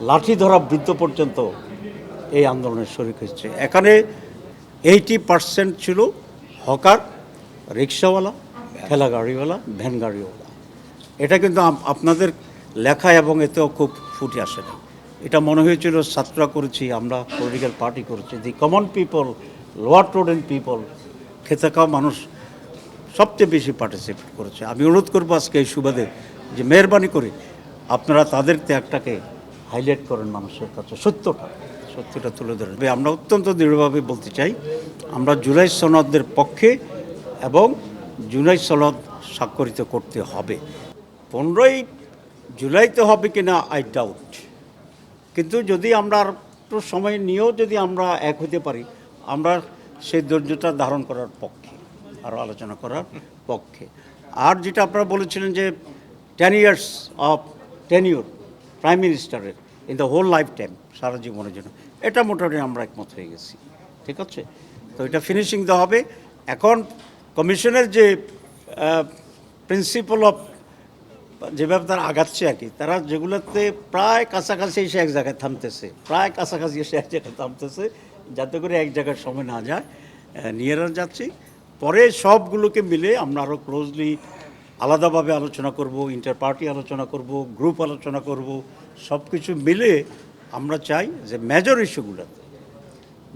লাঠি ধরা বৃদ্ধ পর্যন্ত এই আন্দোলনে শরিক হয়েছে। এখানে 80% ছিল হকার, রিক্সাওয়ালা, ঠেলা গাড়িওয়ালা, ভ্যান গাড়িওয়ালা। এটা কিন্তু আপনাদের লেখা এবং এতেও খুব ফুটে আসে না। এটা মনে হয়েছিল ছাত্ররা করেছি, আমরা পলিটিক্যাল পার্টি করেছি। The common people, lower trodden people, খেতে খাওয়া মানুষ সবচেয়ে বেশি পার্টিসিপেট করেছে। আমি অনুরোধ করবো আজকে এই সুবাদে যে মেহরবানি করে আপনারা তাদের ত্যাগটাকে হাইলাইট করেন মানুষের কাছে, সত্যটা তুলে ধরেন। আমরা অত্যন্ত দৃঢ়ভাবে বলতে চাই, আমরা জুলাই সনদের পক্ষে এবং জুলাই সনদ স্বাক্ষরিত করতে হবে। 15ই জুলাইতে হবে কিনা আই ডাউট, কিন্তু যদি আমরা আর একটু সময় নিয়েও যদি আমরা এক হতে পারি, আমরা সেই ধৈর্যটা ধারণ করার পক্ষে, আরও আলোচনা করার পক্ষে। আর যেটা আপনারা বলেছিলেন যে 10 years অফ টেনিউর প্রাইম মিনিস্টারের in the whole life time, সারা জীবনের জন্য, এটা মোটামুটি আমরা একমত হয়ে গেছি। ঠিক আছে, তো এটা ফিনিশিং দেওয়া হবে। এখন কমিশনের যে প্রিন্সিপাল অফ যেভাবে তারা আগাচ্ছে আর কি, তারা যেগুলোতে প্রায় কাছাকাছি এসে এক জায়গায় থামতেছে, যাতে করে এক জায়গায় সময় না যায়, নিয়ে যাচ্ছি। পরে সবগুলোকে মিলে আমরা আরও ক্লোজলি আলাদাভাবে আলোচনা করব, ইন্টার পার্টি আলোচনা করব, গ্রুপ আলোচনা করব। সব কিছু মিলে আমরা চাই যে মেজর ইস্যুগুলোতে,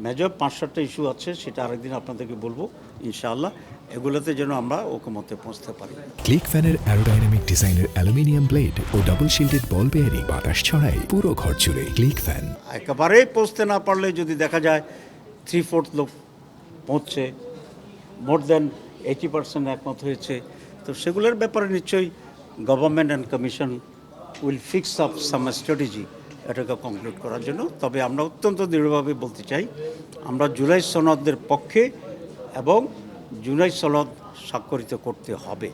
মেজর 5-7টা ইস্যু আছে, সেটা আরেকদিন আপনাদেরকে বলবো ইনশাআল্লাহ, এগুলোতে যেন আমরা ঐকমত্যে পৌঁছতে পারি। ক্লিক ফ্যানের অ্যারোডাইনামিক ডিজাইনের aluminium blade O double shielded বল বেয়ারিং বাতাস ছড়ায় পুরো ঘর জুড়ে। Click fan. একেবারেই পৌঁছতে না পারলে যদি দেখা যায় 3/4 লোক পৌঁছছে, মোর দেন 80% একমত হয়েছে, তো সেগুলোর ব্যাপারে নিশ্চয়ই government and commission will fix up some strategy এটাকে কনক্লুড করার জন্য। তবে আমরা অত্যন্ত দৃঢ়ভাবে বলতে চাই, আমরা জুলাই সনদের পক্ষে এবং জুলাই সনদ স্বাক্ষরিত করতে হবে।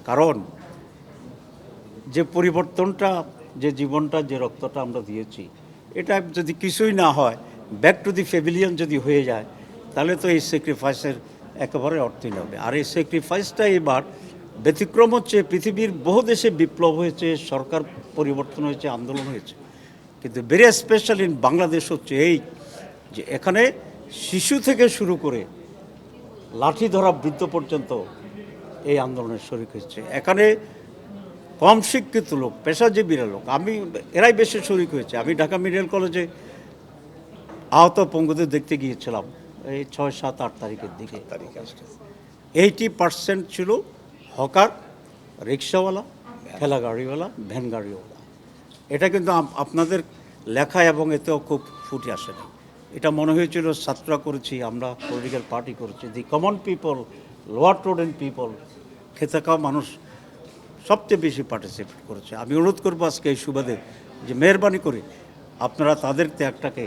কারণ যে পরিবর্তনটা, যে জীবনটা, যে রক্তটা আমরা দিয়েছি, এটা যদি কিছুই না হয়, ব্যাক টু দি প্যাভিলিয়ন যদি হয়ে যায়, তাহলে তো এই স্যাক্রিফাইসের একেবারে অর্থই হবে। আর এই স্যাক্রিফাইসটা এবার ব্যতিক্রম হচ্ছে, পৃথিবীর বহু দেশে বিপ্লব হয়েছে, সরকার পরিবর্তন হয়েছে, আন্দোলন হয়েছে, কিন্তু ভেরি স্পেশাল ইন বাংলাদেশ হচ্ছে এই যে এখানে শিশু থেকে শুরু করে লাঠি ধরা বৃদ্ধ পর্যন্ত এই আন্দোলনের শরিক হয়েছে। এখানে কম শিক্ষিত লোক, পেশাজীবীরা লোক, এরাই বেশি শরিক হয়েছে। আমি ঢাকা মেডিকেল কলেজে আহত পঙ্গুদের দেখতে গিয়েছিলাম এই 6, 7, 8 তারিখের দিকে। 80% ছিল হকার, রিক্সাওয়ালা, ঠেলা গাড়িওয়ালা, ভ্যান গাড়িওয়ালা। এটা কিন্তু আপনাদের লেখা এবং এতেও খুব ফুটে আসে না। এটা মনে হয়েছিল ছাত্ররা করেছি, আমরা পলিটিক্যাল পার্টি করেছি। The common people, lower trodden people, খেতে খাওয়া মানুষ সবচেয়ে বেশি পার্টিসিপেট করেছে। আমি অনুরোধ করবো আজকে এই সুবাদে যে মেহরবানি করে আপনারা তাদের ত্যাগটাকে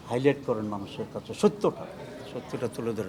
হাইলাইট করেন মানুষের কাছে, সত্যটা তুলে ধরেন।